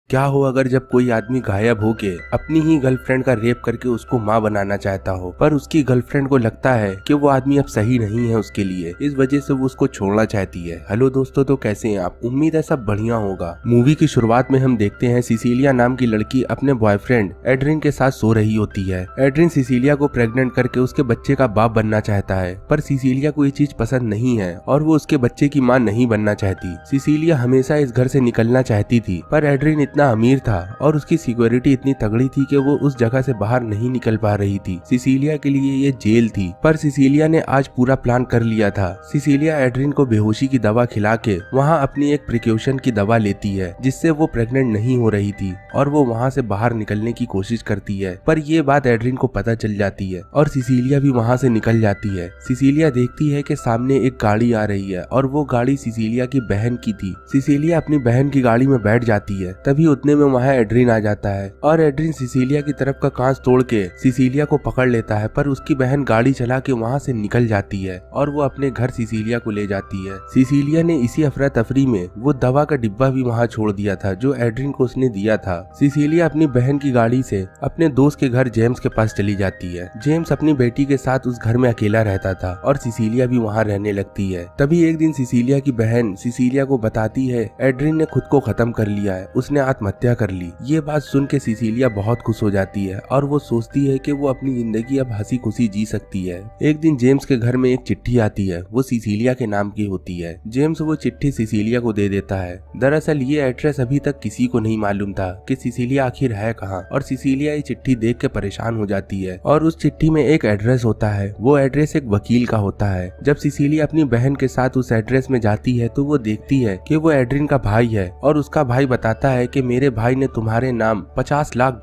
क्या हो अगर जब कोई आदमी गायब होके अपनी ही गर्लफ्रेंड का रेप करके उसको माँ बनाना चाहता हो, पर उसकी गर्लफ्रेंड को लगता है कि वो आदमी अब सही नहीं है उसके लिए, इस वजह से वो उसको छोड़ना चाहती है। हेलो दोस्तों, तो कैसे हैं आप? उम्मीद है सब बढ़िया होगा। मूवी की शुरुआत में हम देखते हैं सिसिलिया नाम की लड़की अपने बॉयफ्रेंड एड्रिन के साथ सो रही होती है। एड्रिन सिसिलिया को प्रेग्नेंट करके उसके बच्चे का बाप बनना चाहता है, पर सिसिलिया को ये चीज पसंद नहीं है और वो उसके बच्चे की माँ नहीं बनना चाहती। सिसिलिया हमेशा इस घर से निकलना चाहती थी, पर एड्रिन इतना अमीर था और उसकी सिक्योरिटी इतनी तगड़ी थी कि वो उस जगह से बाहर नहीं निकल पा रही थी। सिसिलिया के लिए ये जेल थी, पर सिसिलिया ने आज पूरा प्लान कर लिया था। सिसिलिया एड्रिन को बेहोशी की दवा खिला के वहाँ अपनी एक प्रिकॉशन की दवा लेती है, जिससे वो प्रेग्नेंट नहीं हो रही थी और वो वहाँ से बाहर निकलने की कोशिश करती है। पर ये बात एड्रिन को पता चल जाती है और सिसिलिया भी वहाँ से निकल जाती है। सिसिलिया देखती है कि सामने एक गाड़ी आ रही है और वो गाड़ी सिसिलिया की बहन की थी। सिसिलिया अपनी बहन की गाड़ी में बैठ जाती है, तभी उतने में वहाँ एड्रिन आ जाता है और एड्रिन सिसिलिया की तरफ का कांच तोड़ के सिसिलिया को पकड़ लेता है, पर उसकी बहन गाड़ी चला के वहाँ से निकल जाती है और वो अपने घर सिसिलिया को ले जाती है। सिसिलिया ने इसी अफरा तफरी में वो दवा का डिब्बा भी वहाँ छोड़ दिया था जो एड्रिन को उसने दिया था। सिसिलिया अपनी बहन की गाड़ी से अपने दोस्त के घर जेम्स के पास चली जाती है। जेम्स अपनी बेटी के साथ उस घर में अकेला रहता था और सिसिलिया भी वहाँ रहने लगती है। तभी एक दिन सिसिलिया की बहन सिसिलिया को बताती है एड्रिन ने खुद को खत्म कर लिया है, उसने आत्महत्या कर ली। ये बात सुन के सिसिलिया बहुत खुश हो जाती है और वो सोचती है कि वो अपनी जिंदगी अब हंसी खुशी जी सकती है। एक दिन जेम्स के घर में एक चिट्ठी आती है, वो सिसिलिया के नाम की होती है। जेम्स वो चिट्ठी सिसिलिया को दे देता है। दरअसल ये एड्रेस अभी तक किसी को नहीं मालूम था कि सिसिलिया आखिर है कहाँ, और सिसिलिया ये चिट्ठी देख के परेशान हो जाती है। और उस चिट्ठी में एक एड्रेस होता है, वो एड्रेस एक वकील का होता है। जब सिसिलिया अपनी बहन के साथ उस एड्रेस में जाती है तो वो देखती है कि वो एड्रिन का भाई है और उसका भाई बताता है कि मेरे भाई ने तुम्हारे नाम $50 लाख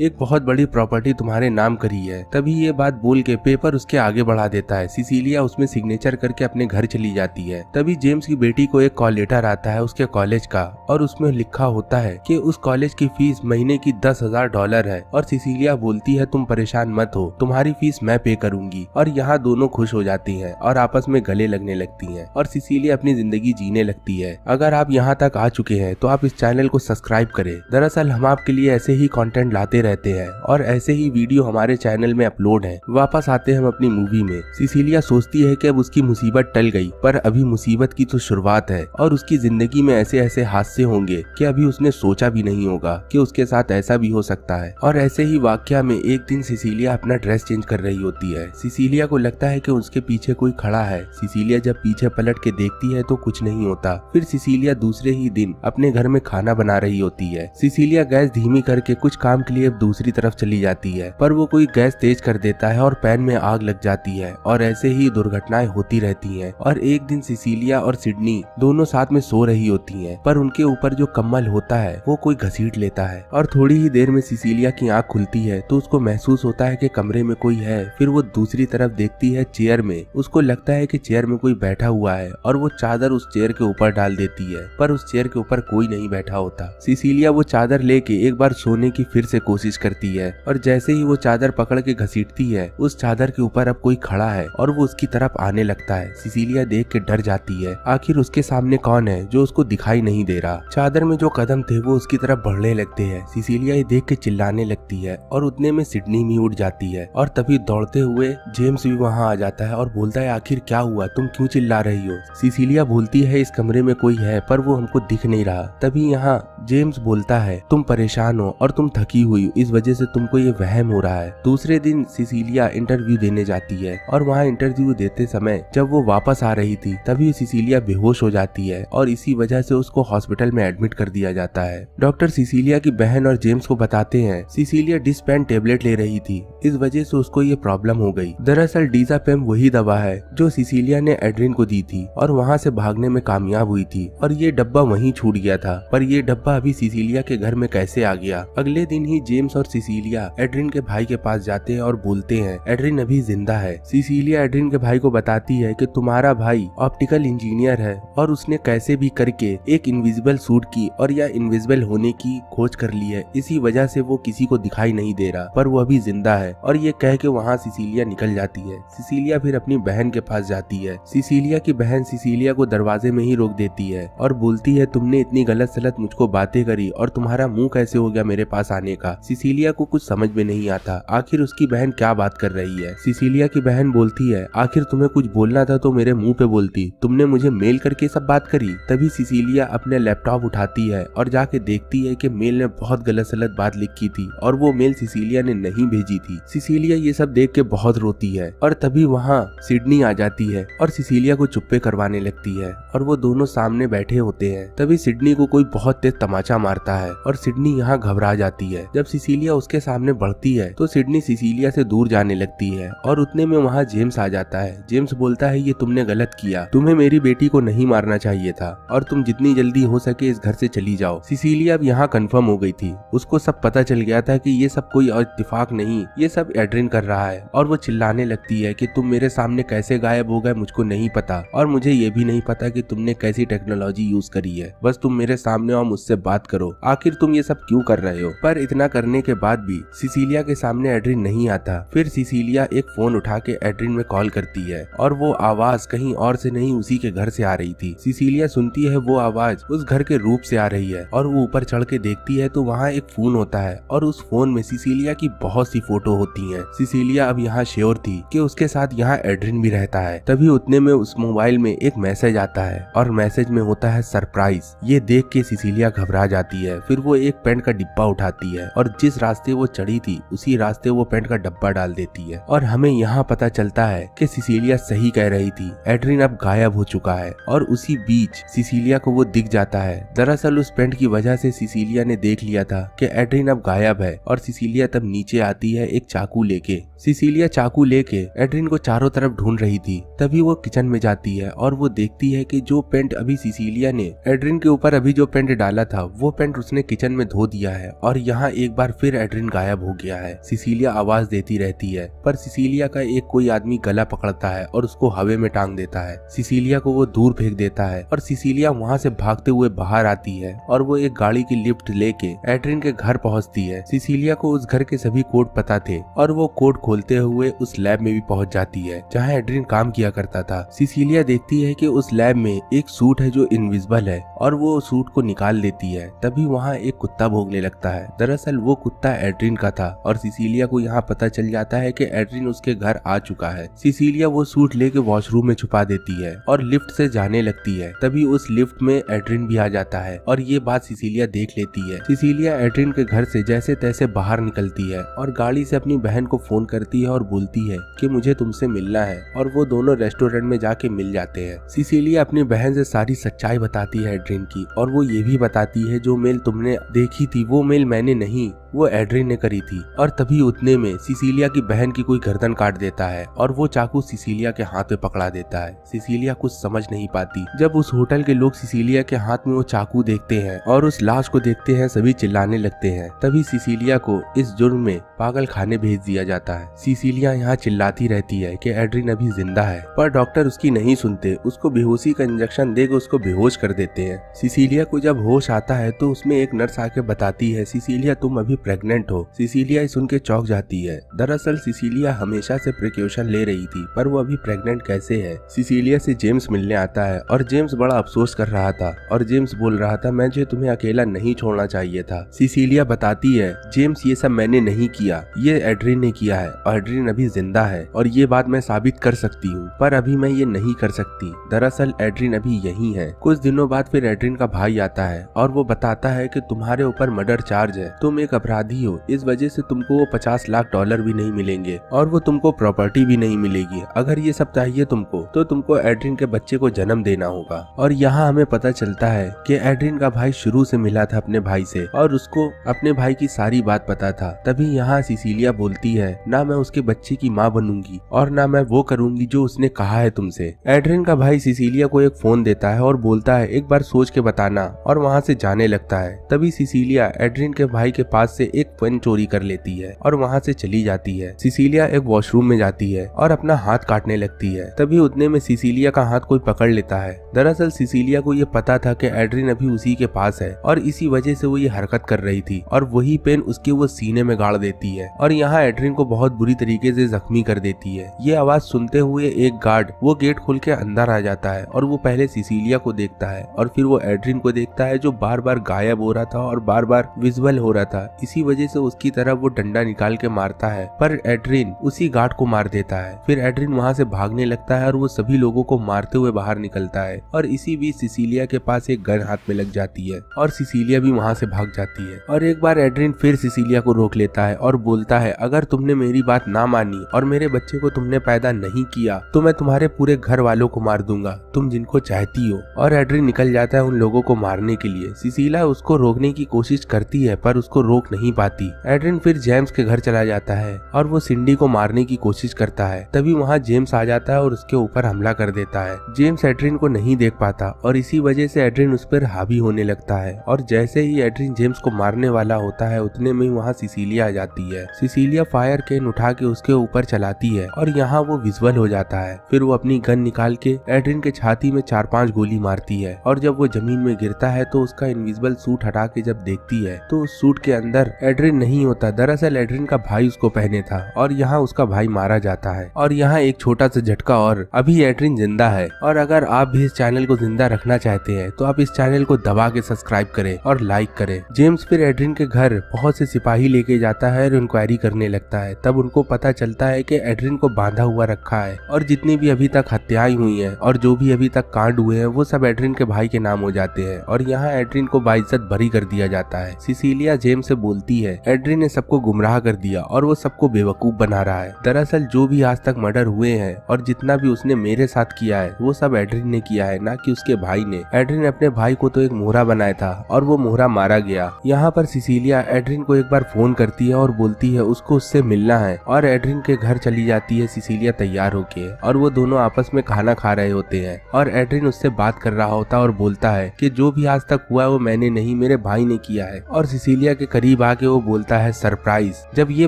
एक बहुत बड़ी प्रॉपर्टी तुम्हारे नाम करी है। तभी ये बात बोल के पेपर उसके आगे बढ़ा देता है। सिसिलिया उसमें सिग्नेचर करके अपने घर चली जाती है। तभी जेम्स की बेटी को एक कॉल लेटर आता है उसके कॉलेज का, और उसमें लिखा होता है कि उस कॉलेज की फीस महीने की $10,000 है। और सिसिलिया बोलती है तुम परेशान मत हो, तुम्हारी फीस मैं पे करूंगी। और यहाँ दोनों खुश हो जाती हैं और आपस में गले लगने लगती हैं और सिसिलिया अपनी जिंदगी जीने लगती है। अगर आप यहाँ तक आ चुके हैं तो आप इस चैनल को सब्सक्राइब करें। दरअसल हम आपके लिए ऐसे ही कंटेंट लाते रहते हैं और ऐसे ही वीडियो हमारे चैनल में अपलोड है। वापस आते हैं हम अपनी मूवी में। सिसिलिया सोचती है कि अब उसकी मुसीबत टल गई, पर अभी मुसीबत की तो शुरुआत है और उसकी जिंदगी में ऐसे ऐसे हादसे होंगे कि अभी उसने सोचा भी नहीं होगा कि उसके साथ ऐसा भी हो सकता है। और ऐसे ही वाकया में एक दिन सिसिलिया अपना ड्रेस चेंज कर रही होती है। सिसिलिया को लगता है कि उसके पीछे कोई खड़ा है। सिसिलिया जब पीछे पलट के देखती है तो कुछ नहीं होता। फिर सिसिलिया दूसरे ही दिन अपने घर में खाना बना रही होती है। सिसिलिया गैस धीमी करके कुछ काम के लिए दूसरी तरफ चली जाती है, पर वो कोई गैस तेज कर देता है और पैन में आग लग जाती है। और ऐसे ही दुर्घटनाएं होती रहती हैं। और एक दिन सिसिलिया और सिडनी दोनों साथ में सो रही होती हैं, पर उनके ऊपर जो कम्बल होता है वो कोई घसीट लेता है। और थोड़ी ही देर में सिसिलिया की आंख खुलती है तो उसको महसूस होता है कि कमरे में कोई है। फिर वो दूसरी तरफ देखती है चेयर में, उसको लगता है कि चेयर में कोई बैठा हुआ है और वो चादर उस चेयर के ऊपर डाल देती है, पर उस चेयर के ऊपर कोई नहीं बैठा होता। सिसिलिया वो चादर लेके एक बार सोने की फिर से कोशिश करती है और जैसे ही वो चादर पकड़ के घसीटती है उस चादर के ऊपर अब कोई खड़ा है और वो उसकी तरफ आने लगता है। सिसिलिया देख के डर जाती है, आखिर उसके सामने कौन है जो उसको दिखाई नहीं दे रहा। चादर में जो कदम थे वो उसकी तरफ बढ़ने लगते हैं। सिसिलिया ये देख के चिल्लाने लगती है और उतने में सिडनी भी उठ जाती है और तभी दौड़ते हुए जेम्स भी वहाँ आ जाता है और बोलता है आखिर क्या हुआ, तुम क्यों चिल्ला रही हो? सिसिलिया बोलती है इस कमरे में कोई है पर वो हमको दिख नहीं रहा। तभी यहाँ जेम्स बोलता है तुम परेशान हो और तुम थकी हुई, इस वजह से तुमको ये वहम हो रहा है। दूसरे दिन सिसिलिया इंटरव्यू देने जाती है और वहाँ इंटरव्यू देते समय जब वो वापस आ रही थी तभी सिसिलिया बेहोश हो जाती है और इसी वजह से उसको हॉस्पिटल में एडमिट कर दिया जाता है। डॉक्टर सिसिलिया की बहन और जेम्स को बताते हैं सिसिलिया डिस्पेन टेबलेट ले रही थी, इस वजह से उसको ये प्रॉब्लम हो गई। दरअसल डिजापेम वही दवा है जो सिसिलिया ने एड्रिन को दी थी और वहाँ से भागने में कामयाब हुई थी और ये डब्बा वहीं छूट गया था, पर ये डब्बा अभी सिसिलिया के घर में कैसे आ गया? अगले दिन ही जेम्स और सिसिलिया एड्रिन के भाई के पास जाते हैं और बोलते हैं एड्रिन अभी जिंदा है। सिसिलिया एड्रिन के भाई को बताती है कि तुम्हारा भाई ऑप्टिकल इंजीनियर है और उसने कैसे भी करके एक इनविजिबल सूट की और या इनविजिबल होने की खोज कर ली है, इसी वजह से वो किसी को दिखाई नहीं दे रहा, पर वो अभी जिंदा है। और ये कह के वहाँ सिसिलिया निकल जाती है। सिसिलिया फिर अपनी बहन के पास जाती है। सिसिलिया की बहन सिसिलिया को दरवाजे में ही रोक देती है और बोलती है तुमने इतनी गलत सलत मुझको बातें करी और तुम्हारा मुंह कैसे हो गया मेरे पास आने का। सिसिलिया को कुछ समझ में नहीं आता आखिर उसकी बहन क्या बात कर रही है। सिसिलिया की बहन बोलती है आखिर तुम्हें कुछ बोलना था तो मेरे मुंह पे बोलती, तुमने मुझे मेल करके सब बात करी। तभी सिसिलिया अपने लैपटॉप उठाती है और जाके देखती है कि मेल ने बहुत गलत सलत बात लिखी थी और वो मेल सिसिलिया ने नहीं भेजी थी। सिसिलिया ये सब देख के बहुत रोती है और तभी वहाँ सिडनी आ जाती है और सिसिलिया को चुप्पे करवाने लगती है और वो दोनों सामने बैठे होते हैं। तभी सिडनी को कोई बहुत तेज तमाचा मारता है और सिडनी यहाँ घबरा जाती है। जब सिसिलिया उसके सामने बढ़ती है तो सिडनी सिसिलिया से दूर जाने लगती है और उतने में वहाँ जेम्स आ जाता है। जेम्स बोलता है ये तुमने गलत किया, तुम्हें मेरी बेटी को नहीं मारना चाहिए था और तुम जितनी जल्दी हो सके इस घर से चली जाओ। सिसिलिया अब यहाँ कंफर्म हो गई थी, उसको सब पता चल गया था कि ये सब कोई इत्तेफाक नहीं, ये सब एड्रिन कर रहा है और वो चिल्लाने लगती है कि तुम मेरे सामने कैसे गायब हो गए मुझको नहीं पता और मुझे ये भी नहीं पता कि तुमने कैसी टेक्नोलॉजी यूज करी है, बस तुम मेरे सामने और मुझसे बात करो, आखिर तुम ये सब क्यों कर रहे हो। पर इतना करने के बाद भी सिसिलिया के सामने एड्रिन नहीं आता। फिर सिसिलिया एक फोन उठा के एड्रिन में कॉल करती है और वो आवाज कहीं और से नहीं उसी के घर से आ रही थी। सिसिलिया सुनती है वो आवाज उस घर के रूप से आ रही है और वो ऊपर चढ़ के देखती है तो वहाँ एक फोन होता है और उस फोन में सिसिलिया की बहुत सी फोटो होती हैं। सिसिलिया अब यहाँ श्योर थी कि उसके साथ यहाँ एड्रिन भी रहता है। तभी उतने में उस मोबाइल में एक मैसेज आता है और मैसेज में होता है सरप्राइज। ये देख के सिसिलिया घबरा जाती है। फिर वो एक पेंट का डिब्बा उठाती है और जिस रास्ते वो चढ़ी थी उसी रास्ते वो पेंट का डब्बा डाल देती है और हमें यहाँ पता चलता है कि सिसिलिया सही कह रही थी, एड्रिन अब गायब हो चुका है। और उसी बीच सिसिलिया को वो दिख जाता है। दरअसल उस पेंट की वजह से सिसिलिया ने देख लिया था कि एड्रिन अब गायब है और सिसिलिया तब नीचे आती है एक चाकू लेके। सिसिलिया चाकू लेके एड्रिन को चारों तरफ ढूंढ रही थी। तभी वो किचन में जाती है और वो देखती है कि जो पेंट अभी सिसिलिया ने एड्रिन के ऊपर अभी जो पेंट डाला था वो पेंट उसने किचन में धो दिया है और यहाँ एक बार फिर एड्रिन गायब हो गया है। सिसिलिया आवाज देती रहती है पर सिसिलिया का एक कोई आदमी गला पकड़ता है और उसको हवा में टांग देता है। सिसिलिया को वो दूर फेंक देता है और सिसिलिया वहाँ से भागते हुए बाहर आती है और वो एक गाड़ी की लिफ्ट लेके एड्रिन के घर पहुँचती है। सिसिलिया को उस घर के सभी कोड पता थे और वो कोड खोलते हुए उस लैब में भी पहुंच जाती है जहां एड्रिन काम किया करता था। सिसिलिया देखती है कि उस लैब में एक सूट है जो इनविजिबल है और वो सूट को निकाल देती है। तभी वहां एक कुत्ता भौंकने लगता है। दरअसल वो कुत्ता एड्रिन का था और सिसिलिया को यहाँ पता चल जाता है कि एड्रिन उसके घर आ चुका है। सिसिलिया वो सूट लेके वॉशरूम में छुपा देती है और लिफ्ट से जाने लगती है। तभी उस लिफ्ट में एड्रिन भी आ जाता है और ये बात सिसिलिया देख लेती है। सिसिलिया एड्रिन के घर से जैसे तैसे बाहर निकलती है और गाड़ी से अपनी बहन को फोन करती है और बोलती है कि मुझे तुमसे मिलना है और वो दोनों रेस्टोरेंट में जाके मिल जाते हैं। सिसिलिया अपनी बहन से सारी सच्चाई बताती है एड्रिन की और वो ये भी बताती है जो मेल तुमने देखी थी वो मेल मैंने नहीं, वो एड्रिन ने करी थी। और तभी उतने में सिसिलिया की बहन की कोई गर्दन काट देता है और वो चाकू सिसिलिया के हाथ में पकड़ा देता है। सिसिलिया कुछ समझ नहीं पाती। जब उस होटल के लोग सिसिलिया के हाथ में वो चाकू देखते हैं और उस लाश को देखते हैं सभी चिल्लाने लगते हैं। तभी सिसिलिया को इस जुर्म में पागल खाने भेज दिया जाता है। सिसिलिया यहाँ चिल्लाती रहती है कि एड्रिन अभी जिंदा है पर डॉक्टर उसकी नहीं सुनते, उसको बेहोशी का इंजेक्शन देकर उसको बेहोश कर देते हैं। सिसिलिया को जब होश आता है तो उसमें एक नर्स आके बताती है सिसिलिया तुम अभी प्रेग्नेंट हो। सिसिलिया सुन के चौंक जाती है। दरअसल सिसिलिया हमेशा से प्रिकॉशन ले रही थी पर वो अभी प्रेग्नेंट कैसे है। सिसिलिया से जेम्स मिलने आता है और जेम्स बड़ा अफसोस कर रहा था और जेम्स बोल रहा था मुझे तुम्हें अकेला नहीं छोड़ना चाहिए था। सिसिलिया बताती है जेम्स ये सब मैंने नहीं किया, ये एड्रिन ने किया है और एड्रिन अभी जिंदा है और ये बात मैं साबित कर सकती हूँ पर अभी मैं ये नहीं कर सकती। दरअसल एड्रिन अभी यही है। कुछ दिनों बाद फिर एड्रिन का भाई आता है और वो बताता है कि तुम्हारे ऊपर मर्डर चार्ज है, तुम एक अपराधी हो, इस वजह से तुमको वो $50 लाख भी नहीं मिलेंगे और वो तुमको प्रॉपर्टी भी नहीं मिलेगी। अगर ये सब चाहिए तुमको तो तुमको एड्रिन के बच्चे को जन्म देना होगा। और यहाँ हमें पता चलता है कि एड्रिन का भाई शुरू से मिला था अपने भाई से और उसको अपने भाई की सारी बात पता था। तभी यहाँ सिसिलिया बोलती है ना मैं उसके बच्चे की माँ बनूंगी और ना मैं वो करूंगी जो उसने कहा है तुमसे। एड्रिन का भाई सिसिलिया को एक फोन देता है और बोलता है एक बार सोच के बताना और वहाँ से जाने लगता है। तभी सिसिलिया एड्रिन के भाई के पास से से एक पेन चोरी कर लेती है और वहाँ से चली जाती है। सिसिलिया एक वॉशरूम में जाती है और अपना हाथ काटने लगती है। तभी उतने में सिसिलिया का हाथ कोई पकड़ लेता है। दरअसल सिसिलिया को ये पता था कि एड्रिन अभी उसी के पास है और इसी वजह से वो ये हरकत कर रही थी और वही पेन उसके वो सीने में गाड़ देती है और यहाँ एड्रिन को बहुत बुरी तरीके से जख्मी कर देती है। ये आवाज सुनते हुए एक गार्ड वो गेट खोल के अंदर आ जाता है और वो पहले सिसिलिया को देखता है और फिर वो एड्रिन को देखता है जो बार बार गायब हो रहा था और बार बार विजुअल हो रहा था। इसी वजह से उसकी तरफ वो डंडा निकाल के मारता है पर एड्रिन उसी गार्ड को मार देता है। फिर एड्रिन वहाँ से भागने लगता है और वो सभी लोगों को मारते हुए बाहर निकलता है और इसी बीच सिसिलिया के पास एक गन हाथ में लग जाती है और सिसिलिया भी वहाँ से भाग जाती है। और एक बार एड्रिन फिर सिसिलिया को रोक लेता है और बोलता है अगर तुमने मेरी बात ना मानी और मेरे बच्चे को तुमने पैदा नहीं किया तो मैं तुम्हारे पूरे घर वालों को मार दूंगा, तुम जिनको चाहती हो। और एड्रिन निकल जाता है उन लोगों को मारने के लिए। सिसिलिया उसको रोकने की कोशिश करती है पर उसको रोक नहीं पाती। एड्रिन फिर जेम्स के घर चला जाता है और वो सिंडी को मारने की कोशिश करता है। तभी वहाँ जेम्स आ जाता है और उसके ऊपर हमला कर देता है। जेम्स एड्रिन को नहीं देख पाता और इसी वजह से एड्रिन उस पर हावी होने लगता है और जैसे ही एड्रिन जेम्स को मारने वाला होता है उतने में वहाँ सिसिलिया आ जाती है। सिसिलिया फायर कैन उठा के उसके ऊपर चलाती है और यहाँ वो विजुअल हो जाता है। फिर वो अपनी गन निकाल के एड्रिन के छाती में 4-5 गोली मारती है और जब वो जमीन में गिरता है तो उसका इनविजिबल सूट हटा के जब देखती है तो उस सूट के अंदर एड्रिन नहीं होता। दरअसल एड्रिन का भाई उसको पहने था और यहाँ उसका भाई मारा जाता है। और यहाँ एक छोटा सा झटका और अभी एड्रिन जिंदा है। और अगर आप भी इस चैनल को जिंदा रखना चाहते हैं तो आप इस चैनल को दबा के सब्सक्राइब करें और लाइक करें। जेम्स फिर एड्रिन के घर बहुत से सिपाही लेके जाता है और इंक्वायरी करने लगता है। तब उनको पता चलता है कि एड्रिन को बांधा हुआ रखा है और जितनी भी अभी तक हत्याएं हुई हैं और जो भी अभी तक कांड हुए हैं वो सब एड्रिन के भाई के नाम हो जाते हैं और यहाँ एड्रिन को बाइज्जत बरी कर दिया जाता है। सिसिलिया जेम्स से बोलती है एड्रिन ने सबको गुमराह कर दिया और वो सबको बेवकूफ बना रहा है। दरअसल जो भी आज तक मर्डर हुए हैं और जितना भी उसने मेरे साथ किया है वो सब एड्रिन ने किया है, ना कि उसके भाई ने। एड्रिन ने अपने भाई को तो एक मोहरा बनाया था और वो मोहरा मारा गया। यहाँ पर सिसिलिया एड्रिन को एक बार फोन करती है और बोलती है उसको उससे मिलना है और एड्रिन के घर चली जाती है सिसिलिया तैयार होके और वो दोनों आपस में खाना खा रहे होते हैं और एड्रिन उससे बात कर रहा होता है और बोलता है कि जो भी आज तक हुआ है वो मैंने नहीं, मेरे भाई ने किया है। और सिसिलिया के करीब आके वो बोलता है सरप्राइज। जब ये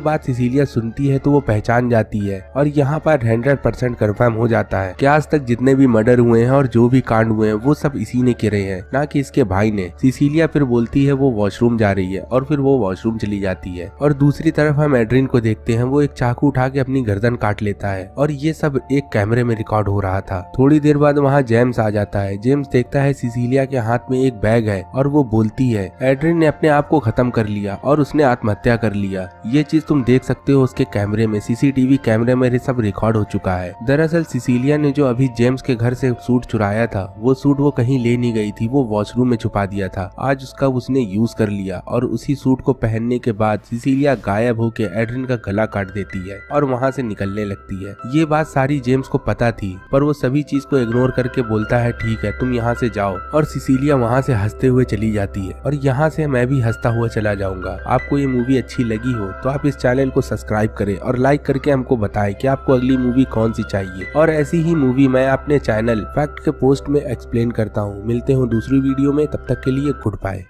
बात सिसिलिया सुनती है तो वो पहचान जाती है और यहाँ पर 100% कंफर्म हो जाता है कि आज तक जितने भी मर्डर हुए हैं और जो भी कांड हुए हैं वो सब इसी ने करे हैं, ना कि इसके भाई ने। सिसिलिया फिर बोलती है वो वॉशरूम जा रही है और फिर वो वॉशरूम चली जाती है। और दूसरी तरफ हम एड्रिन को देखते हैं, वो एक चाकू उठा के अपनी गर्दन काट लेता है और ये सब एक कैमरे में रिकॉर्ड हो रहा था। थोड़ी देर बाद वहाँ जेम्स आ जाता है। जेम्स देखता है सिसिलिया के हाथ में एक बैग है और वो बोलती है एड्रिन ने अपने आप को खत्म कर लिया और उसने आत्महत्या कर लिया। ये चीज तुम देख सकते हो उसके कैमरे में, सीसीटीवी कैमरे में ये सब रिकॉर्ड हो चुका है। दरअसल सिसिलिया ने जो अभी जेम्स के घर से सूट चुराया था वो सूट वो कहीं ले नहीं गई थी, वो वॉशरूम में छुपा दिया था। आज उसका उसने यूज कर लिया और उसी सूट को पहनने के बाद सिसिलिया गायब होके एड्रिन का गला काट देती है और वहाँ से निकलने लगती है। ये बात सारी जेम्स को पता थी पर वो सभी चीज को इग्नोर करके बोलता है ठीक है तुम यहाँ से जाओ और सिसिलिया वहाँ से हंसते हुए चली जाती है और यहाँ से मैं भी हंसता हुआ चला जाऊंगा। आपको ये मूवी अच्छी लगी हो तो आप इस चैनल को सब्सक्राइब करें और लाइक करके हमको बताएं कि आपको अगली मूवी कौन सी चाहिए और ऐसी ही मूवी मैं अपने चैनल फैक्ट के पोस्ट में एक्सप्लेन करता हूँ। मिलते हूँ दूसरी वीडियो में, तब तक के लिए गुड बाय।